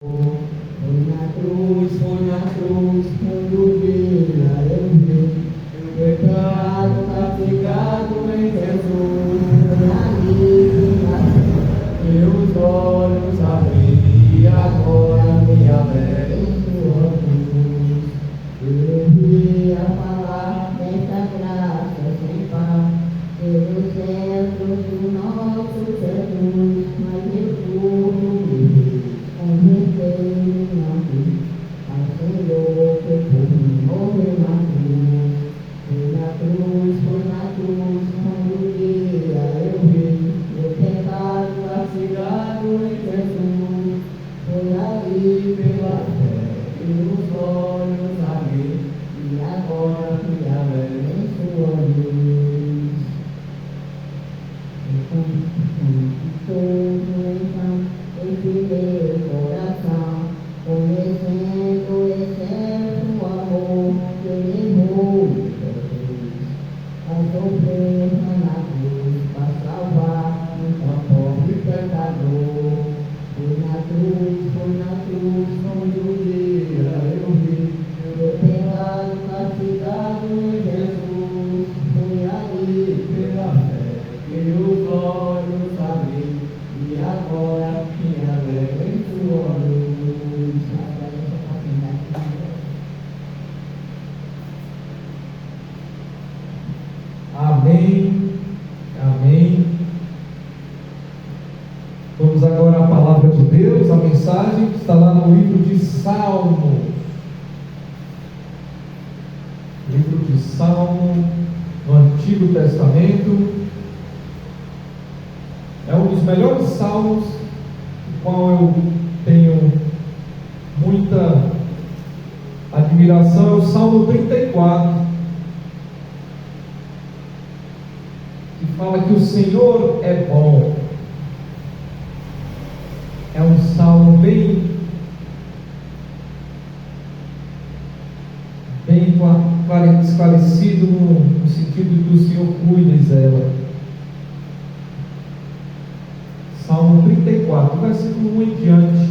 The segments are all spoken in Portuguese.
Foi na cruz, quando vira eu vi o pecado castigado em Jesus. Ali meus olhos abri, agora me abre sua cruz. Eu vi a falar dessa graça sem par, pelos céus do nosso Jesus, mas eu fui convertei na cruz, ao Senhor que por mim morreu na cruz. Foi na cruz, quando dia eu vi meu pecado castigado em Jesus. Foi ali pela fé que os olhos abri, e agora me abre em sua luz. Todo então esse meu coração, conhecendo excesso amor que levou Jesus a sofrer na cruz para salvar um pobre pecador. Foi na cruz, quando dia eu vi meu pecado castigado em Jesus. Foi ali pela fé que os olhos abri, e agora me alegro em sua luz. Amém, amém. Vamos agora à palavra de Deus, a mensagem que está lá no livro de Salmos. Livro de Salmo, no Antigo Testamento. É um dos melhores salmos, do qual eu tenho muita admiração, é o Salmo 34, que fala que o Senhor é bom. É um salmo bem esclarecido no sentido de que o Senhor cuida e zela. Salmo 34, versículo 1 em diante,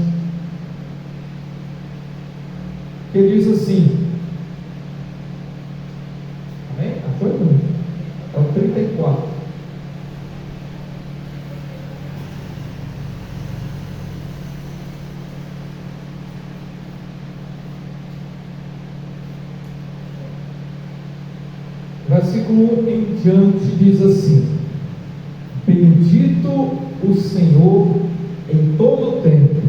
que diz assim, amém? Achou? É o 34. Versículo 1 em diante diz assim: Bendito o Senhor em todo o tempo,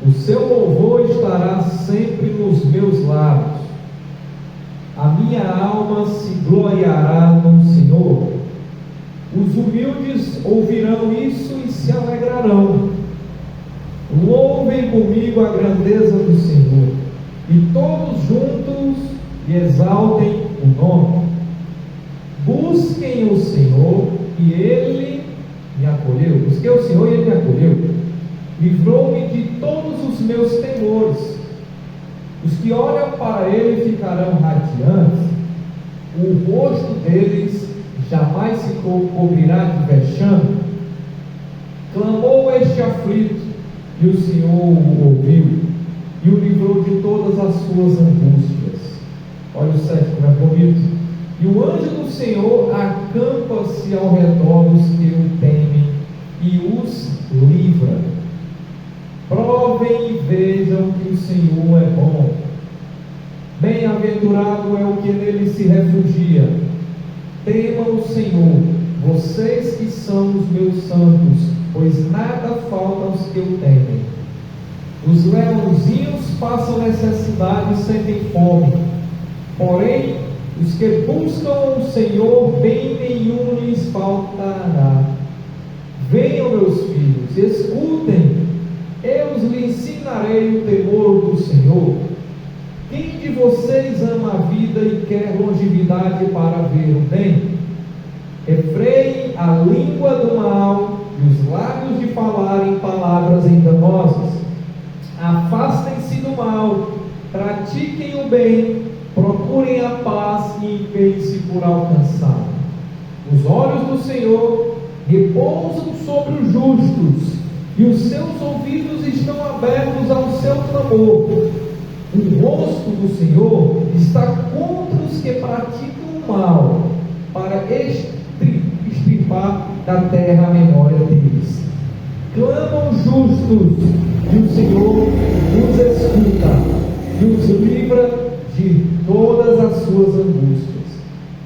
o seu louvor estará sempre nos meus lábios. A minha alma se gloriará no Senhor. Os humildes ouvirão isso e se alegrarão. Louvem comigo a grandeza do Senhor, e todos juntos lhe exaltem o nome. Busquem o Senhor e Ele me acolheu. Busquei o Senhor e Ele me acolheu. Livrou-me de todos os meus temores. Os que olham para Ele ficarão radiantes. O rosto deles jamais se cobrirá de vexame. Clamou este aflito, e o Senhor o ouviu, e o livrou de todas as suas angústias. Olha o 7 como é bonito. E o anjo do Senhor acampa-se ao redor dos que o temem e os livra. Provem e vejam que o Senhor é bom. Bem-aventurado é o que nele se refugia. Temam o Senhor, vocês que são os meus santos, pois nada falta aos que o temem. Os leãozinhos passam necessidade e sentem fome, porém os que buscam o Senhor, bem nenhum lhes faltará. Venham, meus filhos, escutem, eu lhes ensinarei o temor do Senhor. Quem de vocês ama a vida e quer longevidade para ver o bem? Refreiem a língua do mal e os lábios de falarem palavras enganosas. Afastem-se do mal, pratiquem o bem, procurem a paz e empenhem-se por alcançá-la. Os olhos do Senhor repousam sobre os justos, e os seus ouvidos estão abertos ao seu clamor. O rosto do Senhor está contra os que praticam o mal, para extirpar da terra a memória deles. Clamam justos, e o Senhor os escuta, e os livra de todas as suas angústias.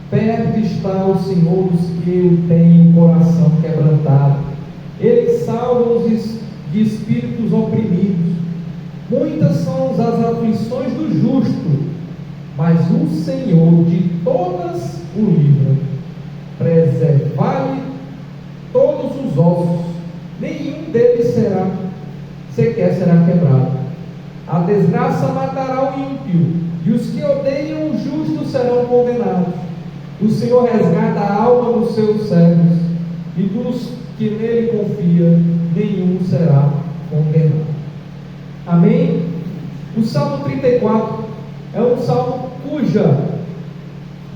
Perto está o Senhor dos que têm o coração quebrantado. Ele salva os de espíritos oprimidos. Muitas são as aflições do justo, mas o Senhor de todas o livra. Preservar-lhe todos os ossos, nenhum deles sequer será quebrado. A desgraça matará o ímpio, e os que odeiam o justo serão condenados. O Senhor resgata a alma dos seus servos, e dos que nele confia, nenhum será condenado. Amém? O Salmo 34 é um salmo cuja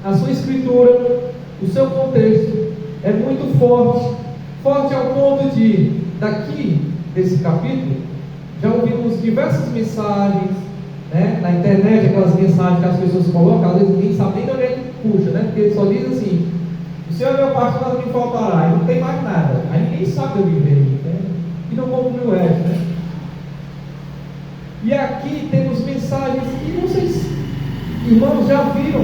a sua escritura, o seu contexto é muito forte ao ponto de, daqui desse capítulo, já ouvimos diversas mensagens, né, na internet, aquelas mensagens que as pessoas colocam, às vezes ninguém sabe nem de onde é que puxa, né, porque ele só diz assim: o Senhor é meu pastor, nada me faltará, e não tem mais nada. Aí ninguém sabe de onde vem, né, e não conclui o resto, né? E aqui temos mensagens que vocês, irmãos, já viram.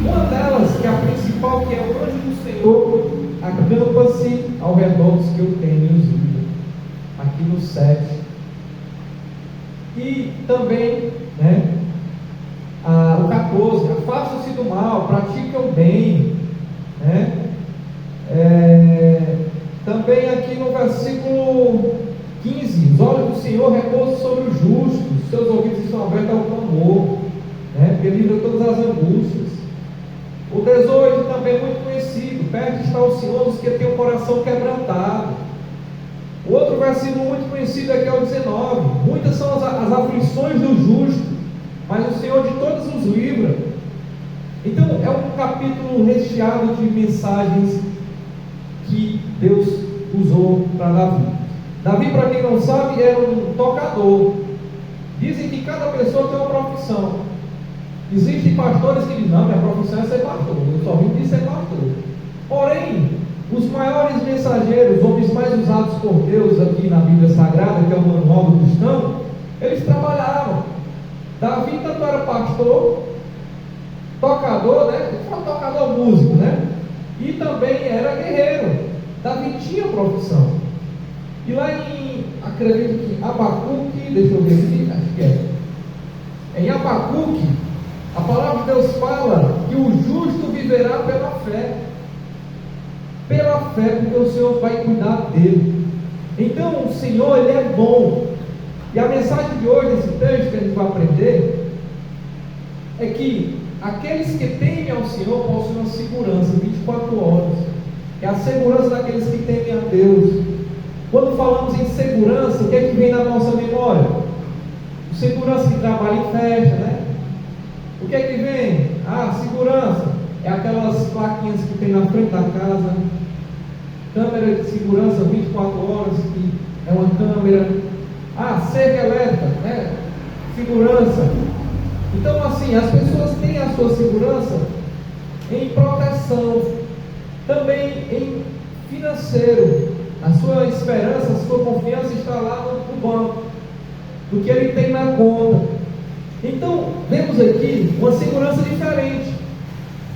Uma delas, que é a principal, que é o anjo do Senhor, acampa-se ao redor dos que eu tenho os livros, aqui no 7. E também, né, o 14, afastam-se do mal, praticam o bem, né? Também aqui no versículo 15, os olhos do Senhor repousam sobre os justos, seus ouvidos estão abertos ao clamor, né, porque livra todas as angústias. O 18 também é muito conhecido: perto está o Senhor dos que têm o coração quebrantado. O outro versículo muito conhecido aqui é o 19: muitas são as aflições do justo, mas o Senhor de todas os livra. Então é um capítulo recheado de mensagens que Deus usou para Davi. Davi, para quem não sabe, era um tocador. Dizem que cada pessoa tem uma profissão. Existem pastores que dizem: não, minha profissão é ser pastor, eu só vim de ser pastor. Porém, os maiores mensageiros, homens mais usados por Deus aqui na Bíblia Sagrada, que é o manual do cristão, eles trabalhavam. Davi tanto era pastor, tocador, né? Tocador músico, né? E também era guerreiro. Davi tinha profissão. E lá acredito que Abacuque, deixa eu ver aqui, acho que é. Em Abacuque, a palavra de Deus fala que o justo viverá pela fé. Pela fé, porque o Senhor vai cuidar dele. Então o Senhor, Ele é bom. E a mensagem de hoje, desse texto que a gente vai aprender, é que aqueles que temem ao Senhor possuem uma segurança 24 horas. É a segurança daqueles que temem a Deus. Quando falamos em segurança, o que é que vem na nossa memória? O segurança que trabalha em festa, né? O que é que vem? Segurança é aquelas plaquinhas que tem na frente da casa, câmera de segurança 24 horas, que é uma câmera. Cerca elétrica, né? Segurança. Então, assim, as pessoas têm a sua segurança em proteção, também em financeiro. A sua esperança, a sua confiança está lá no banco, do que ele tem na conta. Então, vemos aqui uma segurança diferente.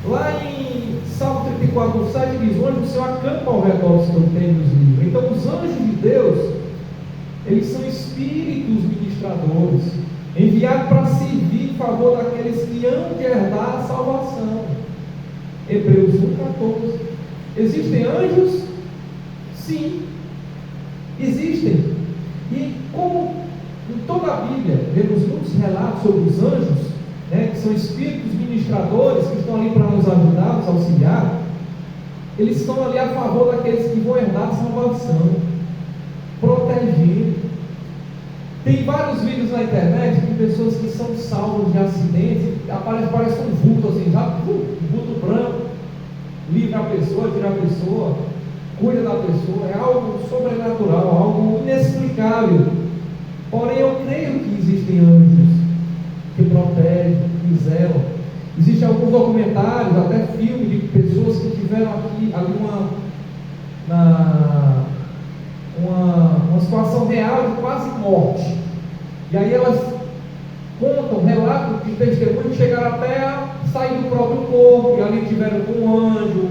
Lá em Salmo 34, 7 diz: o anjo do Senhor acampa ao redor dos que eu tenho nos livros. Então, os anjos de Deus, eles são espíritos ministradores, enviados para servir em favor daqueles que hão de herdar a salvação. Hebreus 1,14. Existem anjos? Sim, existem. E como em toda a Bíblia vemos muitos relatos sobre os anjos, né, que são espíritos ministradores que estão ali para nos ajudar, nos auxiliar, eles estão ali a favor daqueles que vão herdar a salvação, protegendo. Tem vários vídeos na internet de pessoas que são salvas de acidentes, parece um vulto assim, sabe? Um vulto branco, livra a pessoa, tira a pessoa. cuida da pessoa, é algo sobrenatural, algo inexplicável. Porém, eu creio que existem anjos que protegem, que zelam. Existem alguns documentários, até filmes de pessoas que tiveram ali uma situação real de quase morte. E aí elas contam, relatos de testemunhos que chegaram até a sair do próprio corpo, e ali tiveram com um anjo,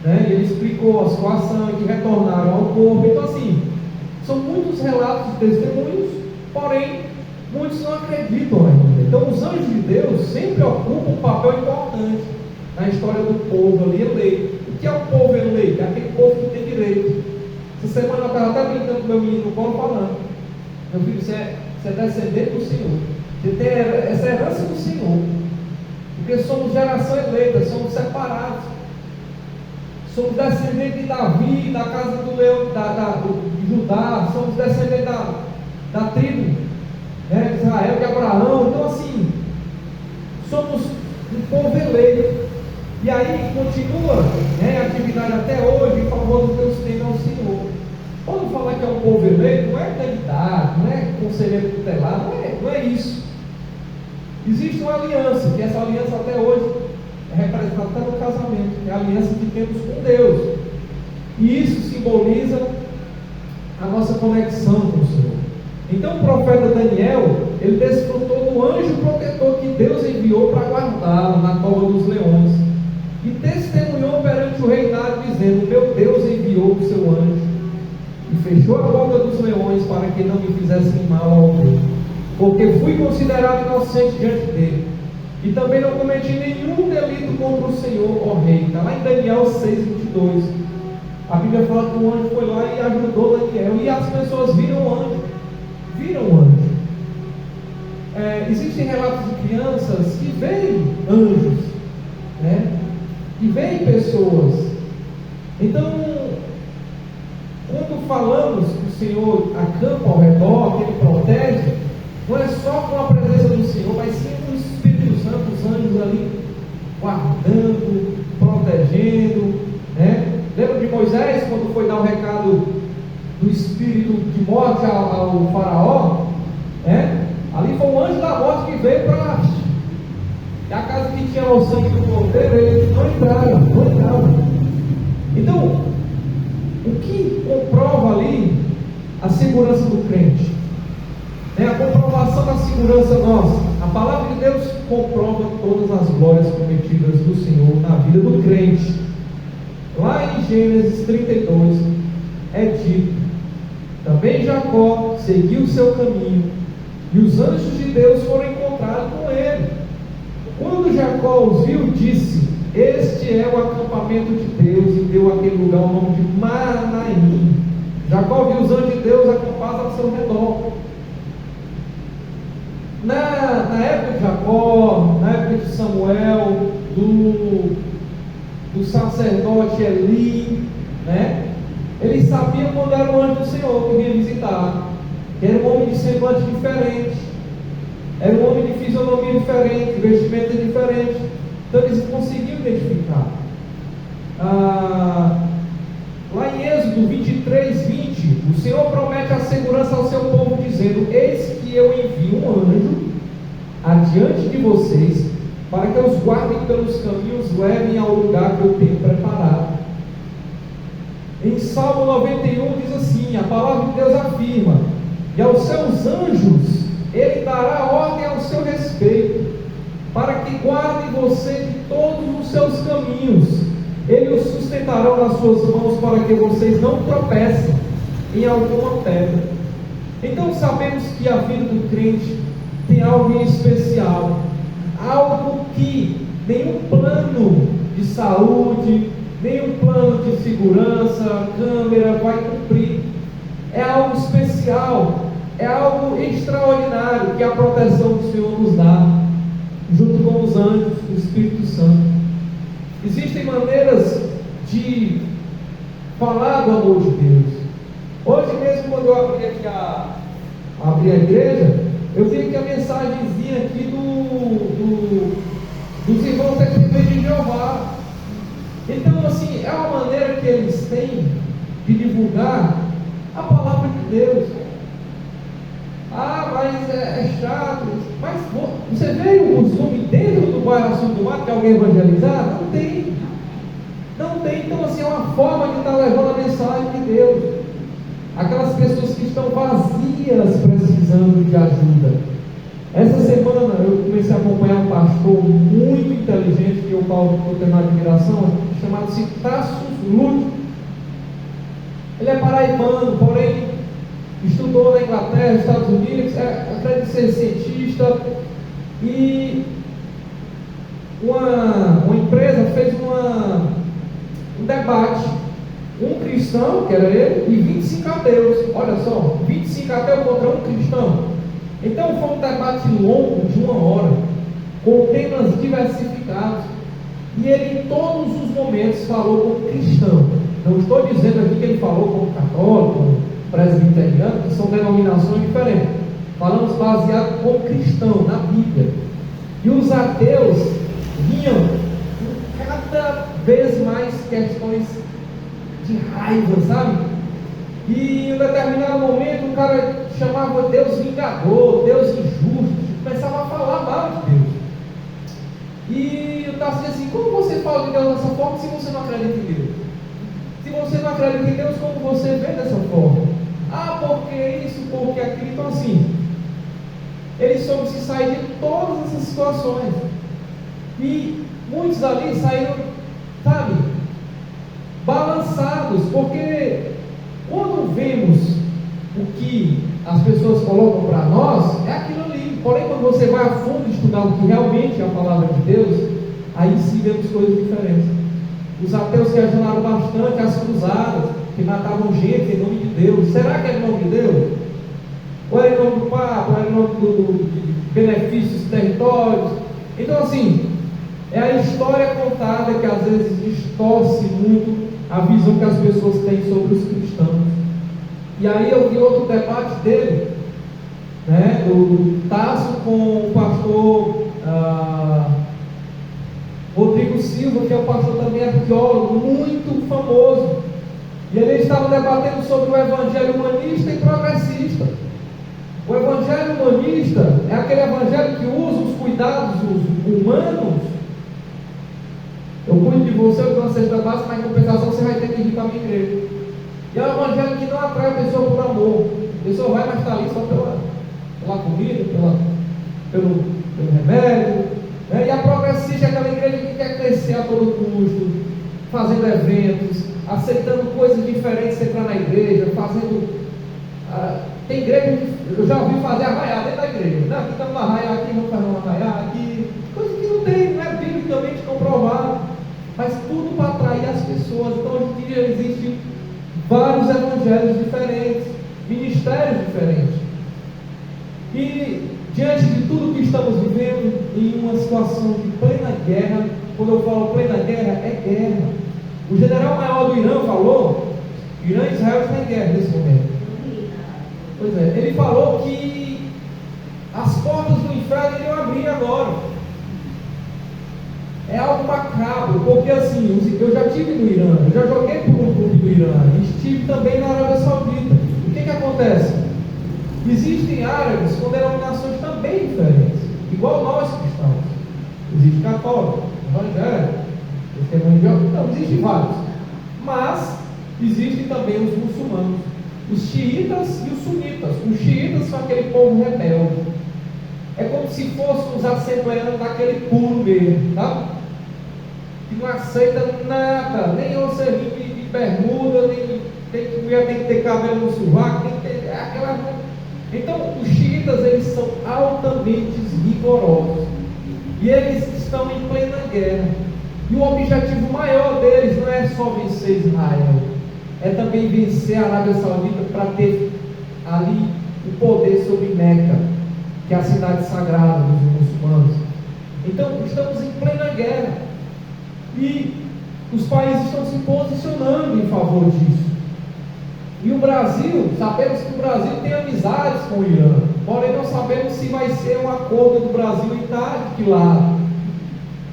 né? E ele explicou a situação, e que retornaram ao corpo. Então assim, são muitos relatos de testemunhos, porém, muitos não acreditam ainda. Então os anjos de Deus sempre ocupam um papel importante na história do povo ali eleito. O que é o povo eleito? É aquele povo que tem direito. Essa semana eu estava até brincando com meu menino no colo falando: meu filho, você é descendente do Senhor, você tem essa herança do Senhor, porque somos geração eleita, somos separados, somos descendentes de Davi, da casa do leão, de Judá, somos descendentes da tribo, né, de Israel, de Abraão. Então assim, somos um povo eleito. E aí continua, né, a atividade até hoje em favor do Deus tem ao Senhor. Quando falar que é um povo eleito, não é candidato, não é conselheiro tutelar, não é isso. Existe uma aliança, que essa aliança até hoje é representada até no casamento, é a aliança que temos com Deus. E isso simboliza a nossa conexão com o Senhor. Então o profeta Daniel, ele desfrutou do anjo protetor que Deus enviou para guardá-lo na cova dos leões, e testemunhou perante o reinado, dizendo: meu Deus enviou o seu anjo, e fechou a boca dos leões, para que não me fizessem mal ao rei, porque fui considerado inocente diante dele, e também não cometi nenhum delito contra o Senhor, ó rei. Está lá em Daniel 6:22. A Bíblia fala que o anjo foi lá e ajudou Daniel, e as pessoas viram o anjo. Existem relatos de crianças que veem anjos, né? E veem pessoas. Então, quando falamos que o Senhor acampa ao redor, que Ele protege, não é só com a presença do Senhor, mas sim com o Espírito Santo, os anjos ali guardando, protegendo, né? Lembra de Moisés, quando foi dar o recado do espírito de morte ao faraó, né? Ali foi um anjo da morte que veio para a casa que tinha o sangue do cordeiro, eles não entraram. Então, o que comprova ali a segurança do crente? É a comprovação da segurança nossa. A palavra de Deus comprova todas as glórias prometidas do Senhor na vida do crente. Lá em Gênesis 32 é dito: também Jacó seguiu o seu caminho, e os anjos de Deus foram encontrados com ele. Quando Jacó os viu, disse: este é o acampamento de Deus, e deu àquele lugar o nome de Manaim. Jacó viu os anjos de Deus acampados ao seu redor. Na época de Jacó, na época de Samuel, do sacerdote Eli, né? Eles sabiam quando era o anjo do Senhor que vinha visitar. Era um homem de semblante diferente, era um homem de fisionomia diferente, vestimenta diferente. Então eles conseguiam identificar. Lá em Êxodo 23:20, o Senhor promete a segurança ao seu povo, dizendo: eis que eu envio um anjo adiante de vocês, para que os guardem pelos caminhos, levem ao lugar que eu tenho preparado. Em Salmo 91 diz assim: a palavra de Deus afirma: e aos seus anjos ele dará ordem ao seu respeito, para que guardem você de todos os seus caminhos. Eles os sustentarão nas suas mãos, para que vocês não tropecem em alguma pedra. Então sabemos que a vida do crente tem algo em especial, algo que nenhum plano de saúde, nenhum plano de segurança, câmera vai cumprir. É algo especial, é algo extraordinário que a proteção do Senhor nos dá, junto com os anjos, o Espírito Santo. Existem maneiras de falar do amor de Deus. Hoje mesmo, quando eu abri a igreja, eu vi aqui a mensagenzinha aqui dos irmãos Testemunhos de Jeová. Então, assim, é uma maneira que eles têm o costume dentro do bairro Assunto Mato que alguém evangelizar? Não tem. Não tem. Então, assim, é uma forma de estar levando a mensagem de Deus. Aquelas pessoas que estão vazias precisando de ajuda. Essa semana eu comecei a acompanhar um pastor muito inteligente, que eu estou tendo admiração, chamado-se Tasso Lúcio. Ele é paraibano, porém estudou na Inglaterra, Estados Unidos, acredita ser cientista, e uma empresa fez um debate, um cristão, que era ele, e 25 ateus, olha só, 25 ateus contra um cristão. Então foi um debate longo, de 1 hora, com temas diversificados, e ele em todos os momentos falou como cristão. Não estou dizendo aqui que ele falou como católico, como presbiteriano, que são denominações diferentes. Falamos baseado como cristão, na Bíblia. E os ateus vinham com cada vez mais questões de raiva, sabe? E em um determinado momento o cara chamava Deus vingador, Deus injusto, começava a falar mal de Deus. E eu estava assim, como você fala de Deus dessa forma se você não acredita em Deus? Se você não acredita em Deus, como você vê dessa forma? Ah, porque isso, porque aquilo. Então assim, ele soube se sair de todas essas situações. E muitos ali saíram, sabe, balançados, porque quando vemos o que as pessoas colocam para nós, é aquilo ali. Porém, quando você vai a fundo estudar o que realmente é a palavra de Deus, aí sim vemos coisas diferentes. Os ateus que ajudaram bastante as cruzadas, que matavam gente em nome de Deus. Será que é em nome de Deus? Ou era em nome do Papa, ou era em nome de benefícios, territórios? Então assim, é a história contada que às vezes distorce muito a visão que as pessoas têm sobre os cristãos. E aí eu vi outro debate dele, né, do Tasso com o pastor Rodrigo Silva, que é um pastor também arqueólogo, muito famoso. E eles estavam debatendo sobre o evangelho humanista e progressista. O evangelho humanista é aquele evangelho que usa os cuidados humanos. Eu cuido de você, eu dou uma cesta básica, mas em compensação você vai ter que ir para a minha igreja. E é um evangelho que não atrai a pessoa por amor. A pessoa vai, mas está ali só pela comida, pelo remédio. Né? E a progressista é aquela igreja que quer crescer a todo custo, fazendo eventos, aceitando coisas diferentes, entrar na igreja, fazendo. Tem igreja que eu já ouvi fazer arraiar dentro da igreja. Não, aqui estamos arraiar aqui, vamos fazer um arraiar aqui. Coisa que não tem, não é biblicamente comprovado. Mas tudo para atrair as pessoas. Então hoje em dia existem vários evangelhos diferentes, ministérios diferentes. E diante de tudo que estamos vivendo, em uma situação de plena guerra, quando eu falo plena guerra, é guerra. O general maior do Irã falou, Irã e Israel estão em guerra nesse momento. Pois é, ele falou que as portas do inferno iriam abrir agora. É algo macabro, porque assim, eu já estive no Irã, eu já joguei por um clube do Irã, e estive também na Arábia Saudita. O que acontece? Existem árabes com denominações também diferentes, igual nós cristãos. Existe católico, evangélico, não, existem vários. Mas existem também os muçulmanos, os xiitas e os sunitas. Os xiitas são aquele povo rebelde. É como se fossem os assembleanos daquele puro mesmo, tá? Que não aceita nada, nem você vir de bermuda, nem mulher tem que ter cabelo no sovaco, tem que ter aquela. Então, os xiitas, eles são altamente rigorosos. E eles estão em plena guerra. E o objetivo maior deles não é só vencer Israel, é também vencer a Arábia Saudita para ter ali o poder sobre Meca, que é a cidade sagrada dos muçulmanos. Então, estamos em plena guerra. E os países estão se posicionando em favor disso. E o Brasil, sabemos que o Brasil tem amizades com o Irã, porém não sabemos se vai ser um acordo do Brasil e está de que lado.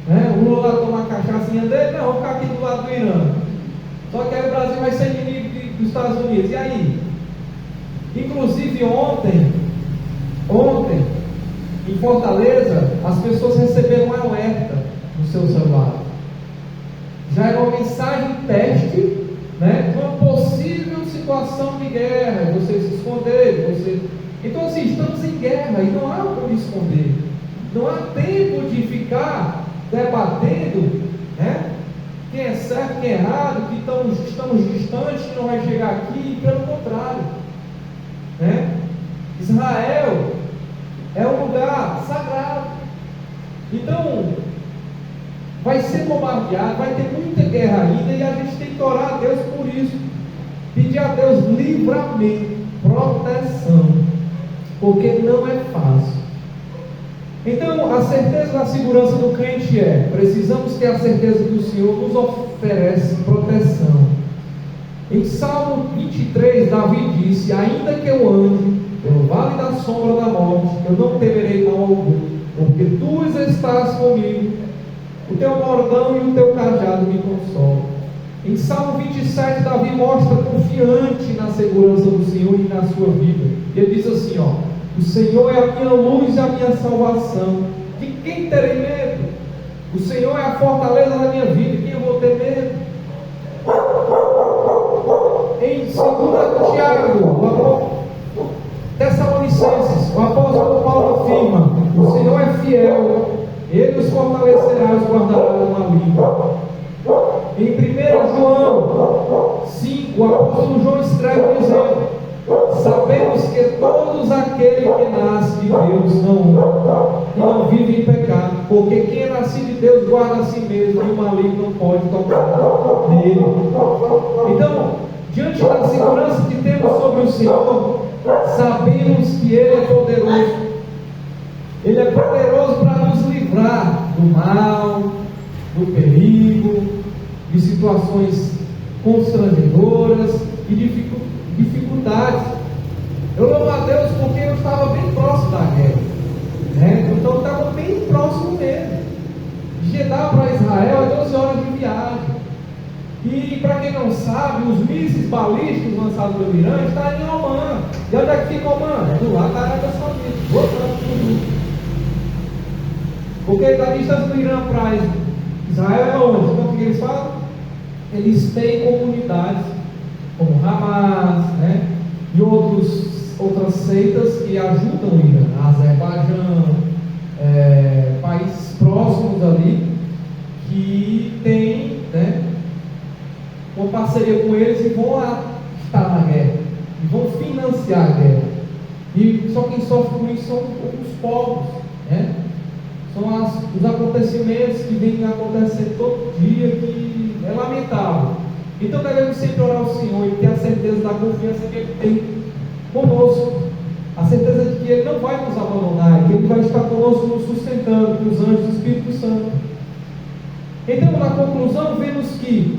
O Lula lá toma a cachaçinha dele, não, vou ficar aqui do lado do Irã. Só que aí o Brasil vai ser inimigo dos Estados Unidos. E aí? Inclusive ontem Em Fortaleza, as pessoas receberam um alerta no seu celular. Já era uma mensagem teste, né, de uma possível situação de guerra, você se esconder, Então assim, estamos em guerra e não há como esconder. Não há tempo de ficar debatendo, né, quem é certo, quem é errado, que estamos distantes, que não vai chegar aqui, pelo contrário, né? Israel é um lugar sagrado. Então vai ser bombardeado, vai ter muita guerra ainda, e a gente tem que orar a Deus por isso, pedir a Deus livramento, proteção, porque não é fácil. Então a certeza da segurança do crente precisamos ter a certeza que o Senhor nos oferece proteção. Em Salmo 23, Davi disse: ainda que eu ande pelo vale da sombra da morte, eu não temerei mal algum, porque tu estás comigo, o teu bordão e o teu cajado me consolam. Em Salmo 27, Davi mostra confiante na segurança do Senhor e na sua vida. Ele diz assim: o Senhor é a minha luz e a minha salvação, de quem terei medo? O Senhor é a fortaleza da minha vida, de quem eu vou ter medo? Em 2 Tiago, Tessalonicenses, o apóstolo Paulo afirma: o Senhor é fiel, Ele os fortalecerá e os guardará do maligno. Em 1 João 5, o apóstolo João escreve dizendo: sabemos que todos aqueles que nascem de Deus não vivem em pecado, porque quem é nascido de Deus guarda a si mesmo, e o maligno não pode tocar nele. Então, diante da segurança que temos sobre o Senhor, sabemos que Ele é poderoso. Ele é poderoso para nos livrar do mal, do perigo, de situações constrangedoras e dificuldades. Eu louvo a Deus porque eu estava bem próximo da guerra, né? Então eu estava bem próximo mesmo. De Jeddah para Israel é 12 horas de viagem. E para quem não sabe, os mísseis balísticos lançados pelo Irã estão em Oman. E onde é que fica Oman? É do lado da Arábia Saudita. Porque da distância do Irã para Israel é onde? Então o que eles falam? Eles têm comunidades como Hamas, né? E outras seitas que ajudam o Irã, Azerbaijão, países próximos ali, que tem, né, uma parceria com eles e vão lá estar na guerra, e vão financiar a guerra. E só quem sofre com isso são os povos, né? São os acontecimentos que vêm acontecendo todo dia, que é lamentável. Então devemos sempre orar ao Senhor e ter a certeza da confiança que Ele tem conosco, a certeza de que Ele não vai nos abandonar, que Ele vai estar conosco nos sustentando, com os anjos do Espírito Santo. Então, na conclusão, vemos que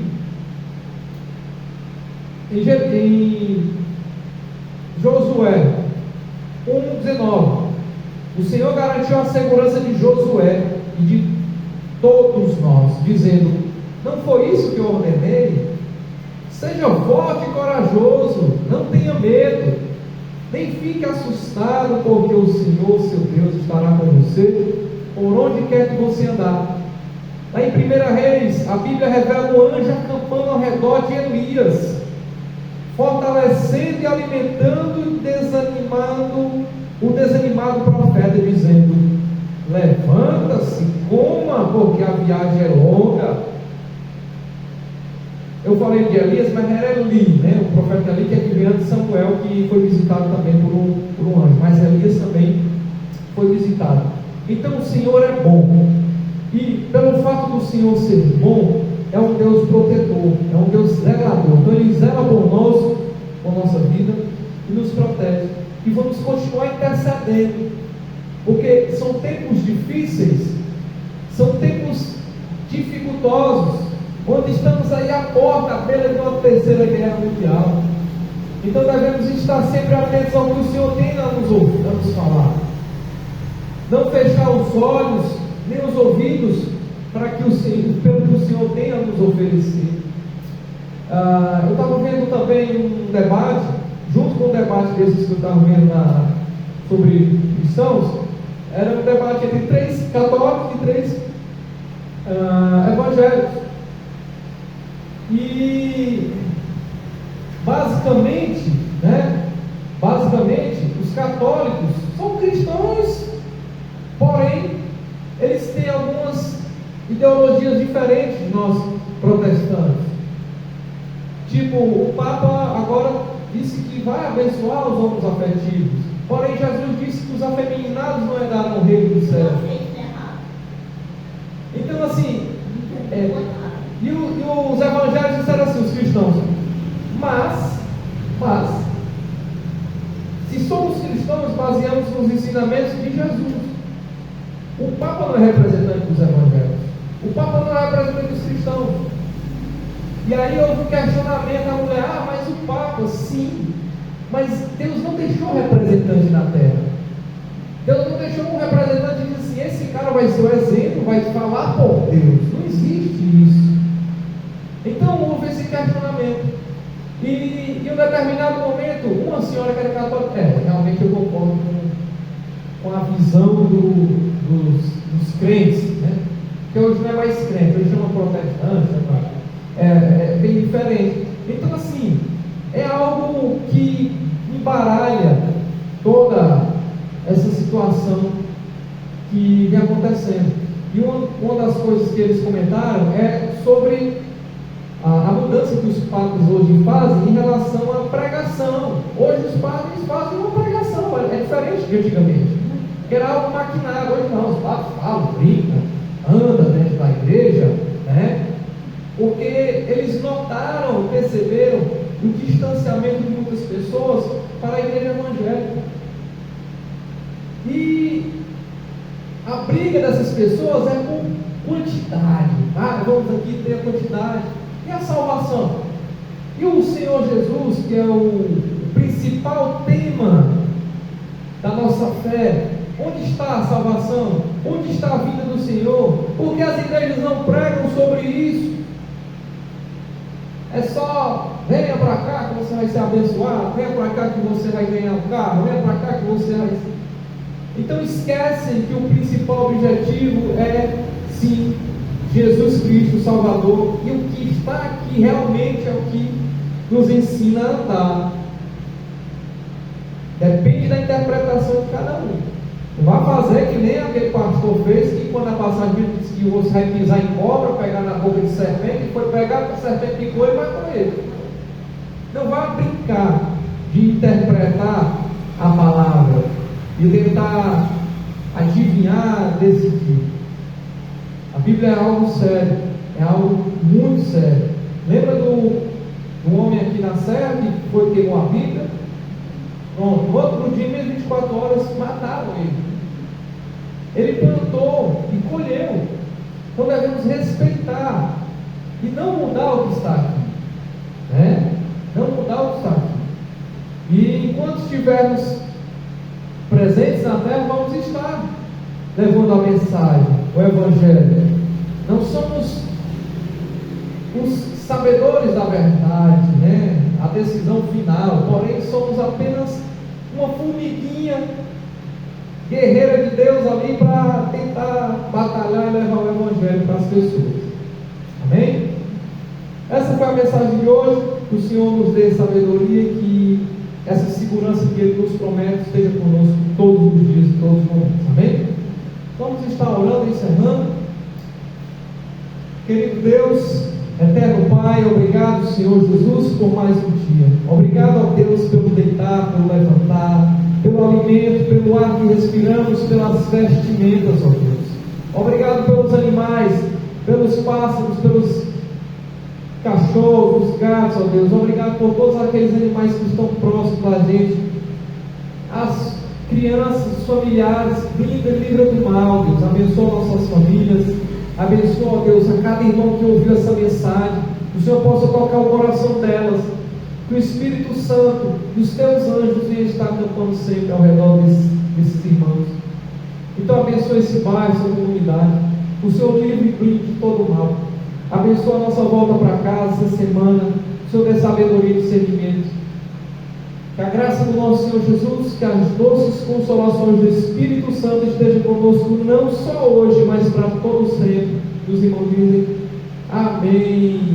em Josué 1,19, o Senhor garantiu a segurança de Josué e de todos nós, dizendo: não foi isso que eu ordenei? Seja forte e corajoso, não tenha medo, nem fique assustado, porque o Senhor, seu Deus, estará com você por onde quer que você andar. Lá em 1 Reis, a Bíblia revela um anjo acampando ao redor de Elias, fortalecendo e alimentando o desanimado profeta, dizendo: levanta-se, coma, porque a viagem é longa. Eu falei de Elias, mas era Eli, né? O profeta Eli, que é filho de Samuel, que foi visitado também por um anjo, mas Elias também foi visitado. Então o Senhor é bom, e pelo fato do Senhor ser bom, é um Deus protetor, é um Deus zelador. Então Ele zela por nós, por nossa vida, e nos protege. E vamos continuar intercedendo, porque são tempos difíceis, são tempos dificultosos, onde estamos aí à porta, à beira de uma terceira guerra mundial. Então devemos estar sempre atentos ao que o Senhor tem a nos falar, não fechar os olhos nem os ouvidos para que pelo que o Senhor tem a nos oferecer. Eu estava vendo também um debate, junto com o debate desses que eu estava vendo sobre cristãos, era um debate entre 3 católicos e 3 evangélicos. E basicamente, os católicos são cristãos, porém eles têm algumas ideologias diferentes de nós protestantes. Tipo, o Papa agora disse que vai abençoar os homens afetivos, porém Jesus disse que os afeminados não herdarão o reino do céu. Então assim, e os evangélicos disseram assim, os cristãos, mas se somos cristãos, baseamos nos ensinamentos de Jesus. O Papa não é representante dos evangélicos, o Papa não é representante dos cristãos. E aí houve um questionamento, a mulher, mas o Papa, sim, mas Deus não deixou representante na terra. Deus não deixou um representante e disse assim, esse cara vai ser o exemplo, vai falar por Deus. Não existe isso. Então houve esse questionamento. E em um determinado momento, uma senhora que era católica, realmente eu concordo com a visão dos crentes, que hoje não é mais crente, hoje chama protestante, é bem diferente. Então assim, é algo que embaralha toda essa situação que vem acontecendo. E uma das coisas que eles comentaram é sobre a mudança que os padres hoje fazem em relação à pregação. Hoje os padres fazem uma pregação, é diferente de antigamente, que era algo maquinado. Hoje não, os padres falam, brincam, andam dentro da igreja, porque eles notaram, perceberam o distanciamento de muitas pessoas para a igreja evangélica. E a briga dessas pessoas é com quantidade. Vamos aqui ter a quantidade. E a salvação? E o Senhor Jesus, que é o principal tema da nossa fé, onde está a salvação? Onde está a vida do Senhor? Por que as igrejas não pregam sobre isso? É só, venha para cá que você vai ser abençoado, venha para cá que você vai ganhar um carro, venha para cá que você vai... Então esquecem que o principal objetivo é, sim, Jesus Cristo, o Salvador, e o que está aqui realmente é o que nos ensina a andar. Depende da interpretação de cada um. Não vai fazer que nem aquele pastor fez, que quando a passagem disse que você vai pisar em cobra, pegar na boca de serpente, foi pegar a serpente picou e vai com ele. Não vai brincar de interpretar a palavra e tentar adivinhar, decidir. A Bíblia é algo sério, é algo muito sério. Lembra do homem aqui na serra que foi queimou a Bíblia? Pronto, no outro dia, mesmo 24 horas, mataram ele. Ele plantou e colheu. Então devemos respeitar e não mudar o que está aqui, não mudar o que está aqui. E enquanto estivermos presentes na terra, vamos estar levando a mensagem, o Evangelho. Não somos os sabedores da verdade, a decisão final, porém somos apenas uma formiguinha guerreira de Deus ali para tentar batalhar e levar o Evangelho para as pessoas. Amém? Essa foi a mensagem de hoje. Que o Senhor nos dê sabedoria, que essa segurança que Ele nos promete esteja conosco todos os dias e todos os momentos. Amém? Vamos estar orando e encerrando. Querido Deus, eterno Pai, obrigado, Senhor Jesus, por mais um dia. Obrigado a Deus pelo deitar, pelo levantar, pelo alimento, pelo ar que respiramos, pelas vestimentas, ó Deus. Obrigado pelos animais, pelos pássaros, pelos cachorros, gatos, ó Deus. Obrigado por todos aqueles animais que estão próximos da gente. As crianças, os familiares, brinda e livra do mal, Deus. Abençoa nossas famílias. Abençoa, ó Deus, a cada irmão que ouviu essa mensagem. Que o Senhor possa tocar o coração delas. Que o Espírito Santo e os teus anjos venham estar acampando sempre ao redor desses irmãos. Então abençoa esse bairro, essa comunidade. O Senhor livre e blinde de todo o mal. Abençoa a nossa volta para casa essa semana. O Senhor dê sabedoria e discernimento. Que a graça do nosso Senhor Jesus, que as doces consolações do Espírito Santo estejam conosco, não só hoje, mas para todo sempre. Os irmãos dizem amém.